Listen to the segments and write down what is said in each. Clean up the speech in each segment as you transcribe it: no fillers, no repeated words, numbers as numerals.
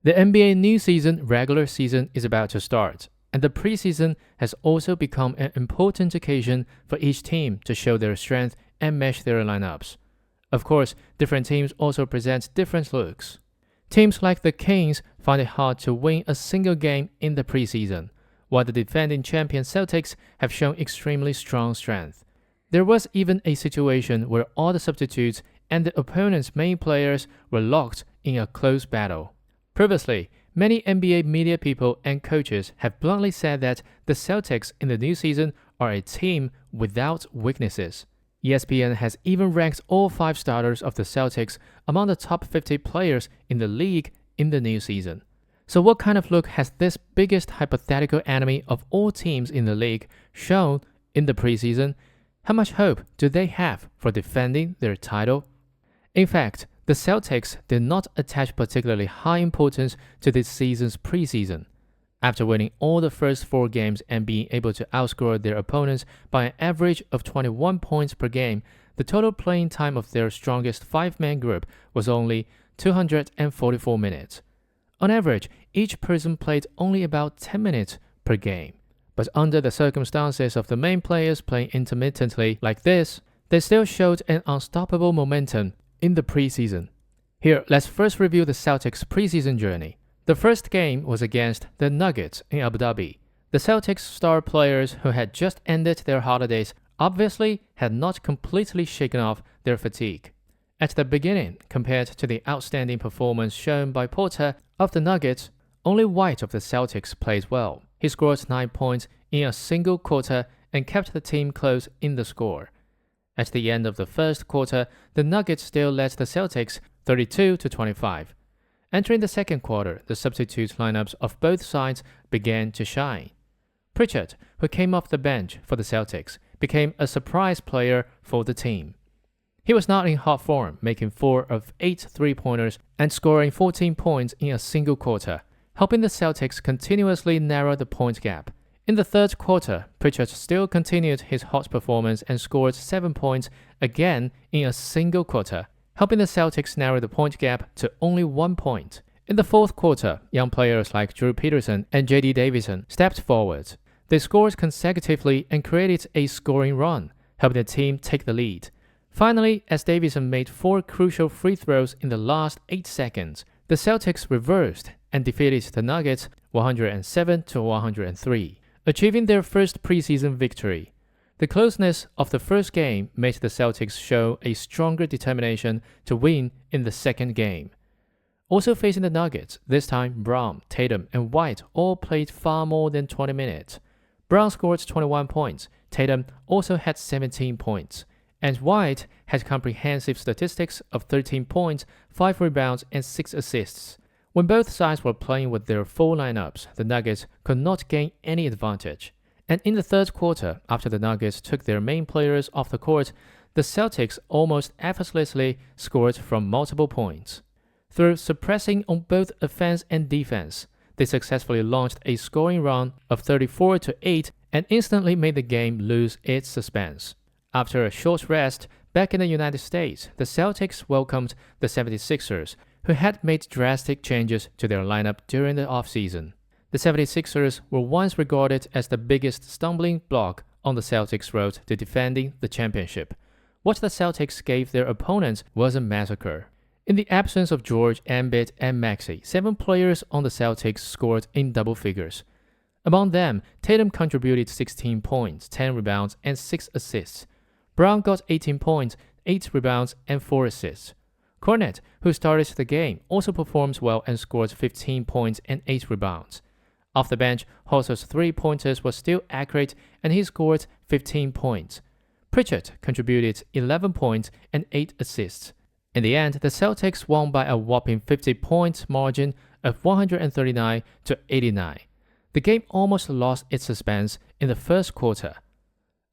The NBA new season regular season is about to start, and the preseason has also become an important occasion for each team to show their strength and mesh their lineups. Of course, different teams also present different looks. Teams like the Kings find it hard to win a single game in the preseason, while the defending champion Celtics have shown extremely strong strength. There was even a situation where all the substitutes and the opponent's main players were locked in a close battle. Previously, many NBA media people and coaches have bluntly said that the Celtics in the new season are a team without weaknesses. ESPN has even ranked all 5 starters of the Celtics among the top 50 players in the league in the new season. So what kind of look has this biggest hypothetical enemy of all teams in the league shown in the preseason? How much hope do they have for defending their title? In fact, the Celtics did not attach particularly high importance to this season's preseason. After winning all the first 4 games and being able to outscore their opponents by an average of 21 points per game, the total playing time of their strongest 5-man group was only 244 minutes. On average, each person played only about 10 minutes per game. But under the circumstances of the main players playing intermittently like this, they still showed an unstoppable momentum in the preseason. Here, let's first review the Celtics' preseason journey. The first game was against the Nuggets in Abu Dhabi. The Celtics' star players who had just ended their holidays obviously had not completely shaken off their fatigue. At the beginning, compared to the outstanding performance shown by Porter of the Nuggets, only White of the Celtics played well. He scored 9 points in a single quarter and kept the team close in the score. At the end of the first quarter, the Nuggets still led the Celtics 32-25. Entering the second quarter, the substitute lineups of both sides began to shine. Pritchard, who came off the bench for the Celtics, became a surprise player for the team. He was not in hot form, making 4 of 8 3-pointers and scoring 14 points in a single quarter, helping the Celtics continuously narrow the point gap. In the third quarter, Pritchard still continued his hot performance and scored 7 points again in a single quarter, helping the Celtics narrow the point gap to only 1 point. In the fourth quarter, young players like Drew Peterson and J.D. Davison stepped forward. They scored consecutively and created a scoring run, helping the team take the lead. Finally, as Davison made 4 crucial free throws in the last 8 seconds, the Celtics reversed and defeated the Nuggets 107-103, achieving their first preseason victory. The closeness of the first game made the Celtics show a stronger determination to win in the second game. Also facing the Nuggets, this time Brown, Tatum, and White all played far more than 20 minutes. Brown scored 21 points, Tatum also had 17 points, and White had comprehensive statistics of 13 points, 5 rebounds, and 6 assists. When both sides were playing with their full lineups, the Nuggets could not gain any advantage. And in the third quarter, after the Nuggets took their main players off the court, the Celtics almost effortlessly scored from multiple points. Through suppressing on both offense and defense, they successfully launched a scoring run of 34-8 and instantly made the game lose its suspense. After a short rest, back in the United States, the Celtics welcomed the 76ers, who had made drastic changes to their lineup during the offseason. The 76ers were once regarded as the biggest stumbling block on the Celtics' road to defending the championship. What the Celtics gave their opponents was a massacre. In the absence of George, Embiid, and Maxey, 7 players on the Celtics scored in double figures. Among them, Tatum contributed 16 points, 10 rebounds, and 6 assists. Brown got 18 points, 8 rebounds, and 4 assists. Cornette, who started the game, also performed well and scored 15 points and 8 rebounds. Off the bench, Horford's 3-pointers were still accurate and he scored 15 points. Pritchard contributed 11 points and 8 assists. In the end, the Celtics won by a whopping 50-point margin of 139-89. The game almost lost its suspense in the first quarter.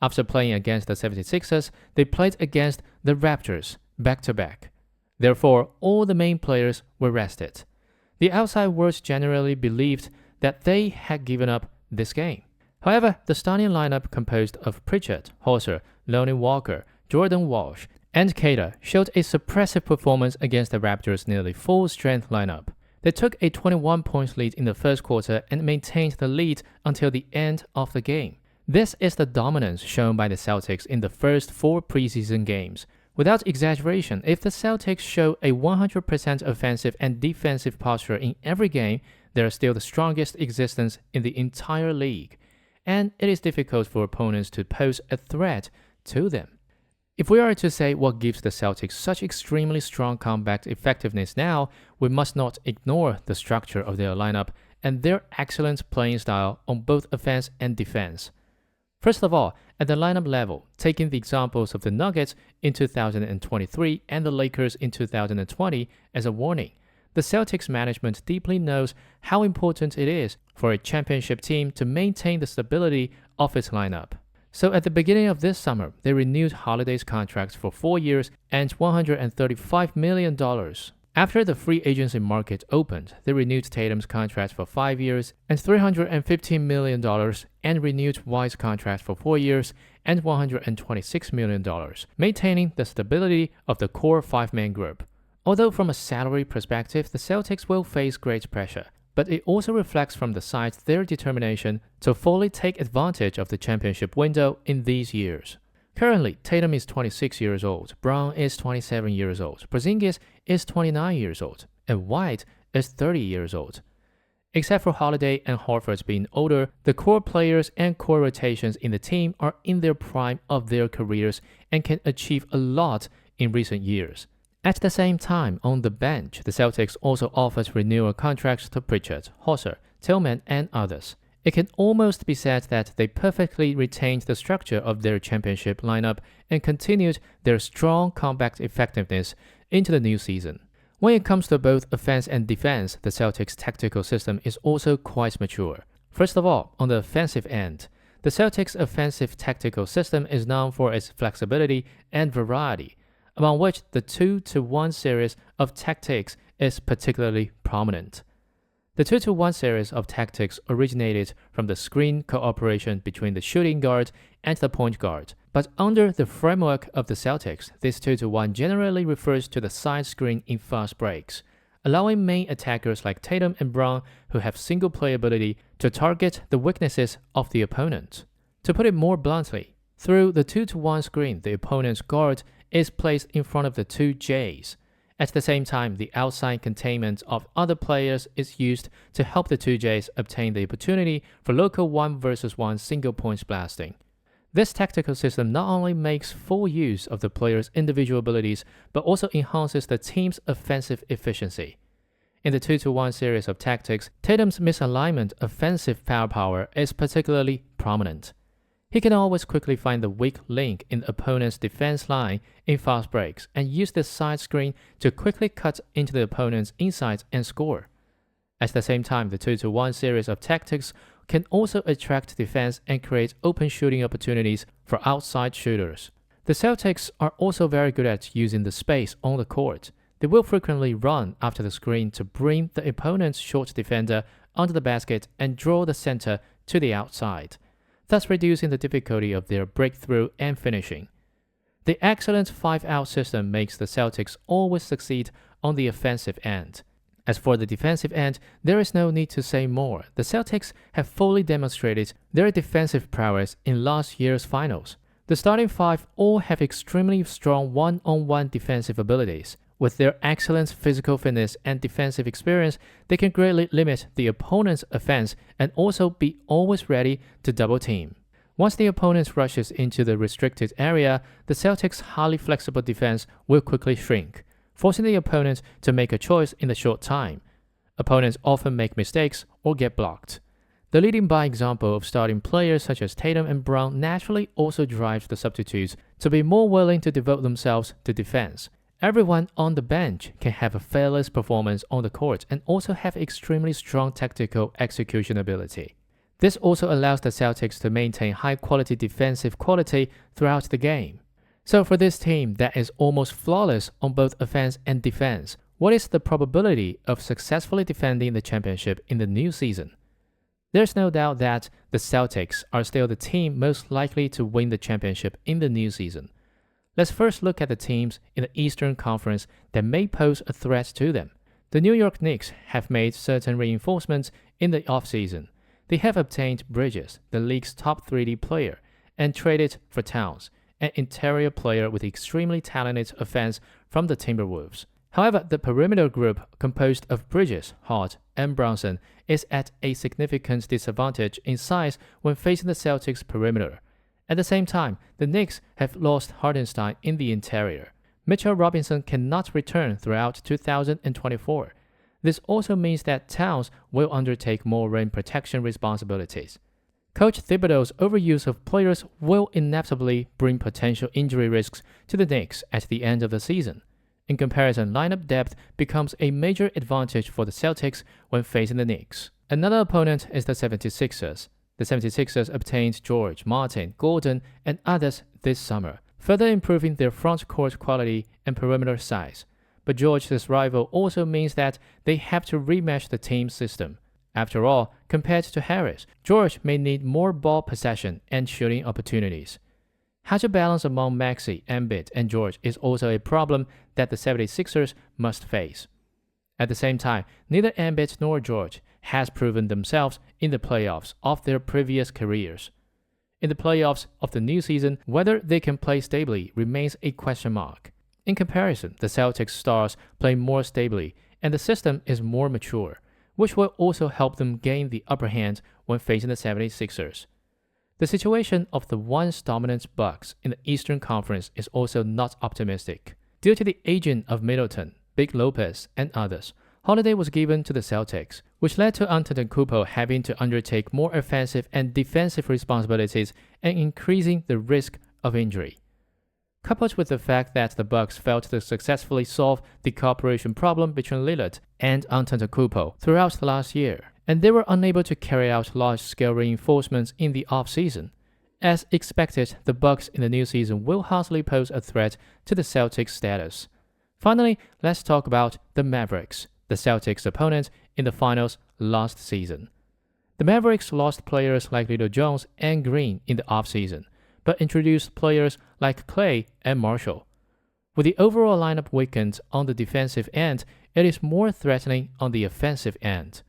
After playing against the 76ers, they played against the Raptors back-to-back. Therefore, all the main players were rested. The outside world generally believed that they had given up this game. However, the starting lineup composed of Pritchard, Horford, Lonnie Walker, Jordan Walsh, and Cater showed a suppressive performance against the Raptors' nearly full-strength lineup. They took a 21-point lead in the first quarter and maintained the lead until the end of the game. This is the dominance shown by the Celtics in the first 4 preseason games. Without exaggeration, if the Celtics show a 100% offensive and defensive posture in every game, they are still the strongest existence in the entire league, and it is difficult for opponents to pose a threat to them. If we are to say what gives the Celtics such extremely strong combat effectiveness now, we must not ignore the structure of their lineup and their excellent playing style on both offense and defense. First of all, at the lineup level, taking the examples of the Nuggets in 2023 and the Lakers in 2020 as a warning, the Celtics management deeply knows how important it is for a championship team to maintain the stability of its lineup. So at the beginning of this summer, they renewed Holiday's contracts for 4 years and $135 million. After the free agency market opened, they renewed Tatum's contract for 5 years and $315 million and renewed White's contract for 4 years and $126 million, maintaining the stability of the core 5-man group. Although from a salary perspective, the Celtics will face great pressure, but it also reflects from the sides their determination to fully take advantage of the championship window in these years. Currently, Tatum is 26 years old, Brown is 27 years old, Porzingis is 29 years old, and White is 30 years old. Except for Holiday and Horford being older, the core players and core rotations in the team are in their prime of their careers and can achieve a lot in recent years. At the same time, on the bench, the Celtics also offers renewal contracts to Pritchard, Hauser, Tillman, and others. It can almost be said that they perfectly retained the structure of their championship lineup and continued their strong combat effectiveness into the new season. When it comes to both offense and defense, the Celtics' tactical system is also quite mature. First of all, on the offensive end, the Celtics' offensive tactical system is known for its flexibility and variety, among which the 2-to-1 series of tactics is particularly prominent. The 2-to-1 series of tactics originated from the screen cooperation between the shooting guard and the point guard, but under the framework of the Celtics, this 2-to-1 generally refers to the side screen in fast breaks, allowing main attackers like Tatum and Brown who have single playability to target the weaknesses of the opponent. To put it more bluntly, through the 2-to-1 screen, the opponent's guard is placed in front of the 2 Js. At the same time, the outside containment of other players is used to help the 2 Js obtain the opportunity for local 1-versus-1 single points blasting. This tactical system not only makes full use of the player's individual abilities, but also enhances the team's offensive efficiency. In the 2-to-1 series of tactics, Tatum's misalignment offensive firepower is particularly prominent. He can always quickly find the weak link in the opponent's defense line in fast breaks and use this side screen to quickly cut into the opponent's inside and score. At the same time, the 2-to-1 series of tactics can also attract defense and create open shooting opportunities for outside shooters. The Celtics are also very good at using the space on the court. They will frequently run after the screen to bring the opponent's short defender under the basket and draw the center to the outside, thus reducing the difficulty of their breakthrough and finishing. The excellent 5-out system makes the Celtics always succeed on the offensive end. As for the defensive end, there is no need to say more. The Celtics have fully demonstrated their defensive prowess in last year's finals. The starting 5 all have extremely strong one-on-one defensive abilities. With their excellent physical fitness and defensive experience, they can greatly limit the opponent's offense and also be always ready to double team. Once the opponent rushes into the restricted area, the Celtics' highly flexible defense will quickly shrink, forcing the opponent to make a choice in a short time. Opponents often make mistakes or get blocked. The leading by example of starting players such as Tatum and Brown naturally also drives the substitutes to be more willing to devote themselves to defense. Everyone on the bench can have a fearless performance on the court and also have extremely strong tactical execution ability. This also allows the Celtics to maintain high-quality defensive quality throughout the game. So for this team that is almost flawless on both offense and defense, what is the probability of successfully defending the championship in the new season? There's no doubt that the Celtics are still the team most likely to win the championship in the new season. Let's first look at the teams in the Eastern Conference that may pose a threat to them. The New York Knicks have made certain reinforcements in the offseason. They have obtained Bridges, the league's top 3D player, and traded for Towns, an interior player with extremely talented offense from the Timberwolves. However, the perimeter group composed of Bridges, Hart, and Brunson is at a significant disadvantage in size when facing the Celtics perimeter. At the same time, the Knicks have lost Hardenstein in the interior. Mitchell Robinson cannot return throughout 2024. This also means that Towns will undertake more rim protection responsibilities. Coach Thibodeau's overuse of players will inevitably bring potential injury risks to the Knicks at the end of the season. In comparison, lineup depth becomes a major advantage for the Celtics when facing the Knicks. Another opponent is the 76ers. The 76ers obtained George, Martin, Gordon, and others this summer, further improving their front court quality and perimeter size. But George's arrival also means that they have to rematch the team system. After all, compared to Harris, George may need more ball possession and shooting opportunities. How to balance among Maxey, Embiid, and George is also a problem that the 76ers must face. At the same time, neither Embiid nor George has proven themselves in the playoffs of their previous careers. In the playoffs of the new season, whether they can play stably remains a question mark. In comparison, the Celtics stars play more stably and the system is more mature, which will also help them gain the upper hand when facing the 76ers. The situation of the once dominant Bucks in the Eastern Conference is also not optimistic. Due to the aging of Middleton, Big Lopez, and others, Holiday was given to the Celtics, which led to Antetokounmpo having to undertake more offensive and defensive responsibilities and increasing the risk of injury. Coupled with the fact that the Bucks failed to successfully solve the cooperation problem between Lillard and Antetokounmpo throughout the last year, and they were unable to carry out large-scale reinforcements in the off-season. As expected, the Bucks in the new season will hardly pose a threat to the Celtics' status. Finally, let's talk about the Mavericks, the Celtics' opponent in the finals last season. The Mavericks lost players like Little Jones and Green in the off-season, but introduced players like Clay and Marshall. With the overall lineup weakened on the defensive end, it is more threatening on the offensive end.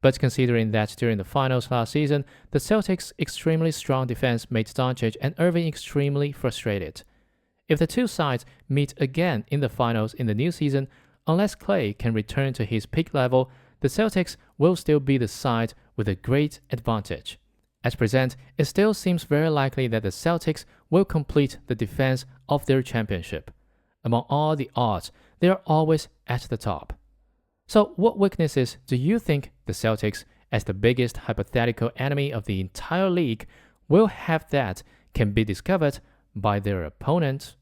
But considering that during the finals last season, the Celtics' extremely strong defense made Doncic and Irving extremely frustrated. If the two sides meet again in the finals in the new season, unless Clay can return to his peak level, the Celtics will still be the side with a great advantage. At present, it still seems very likely that the Celtics will complete the defense of their championship. Among all the odds, they are always at the top. So what weaknesses do you think the Celtics, as the biggest hypothetical enemy of the entire league, will have that can be discovered by their opponent?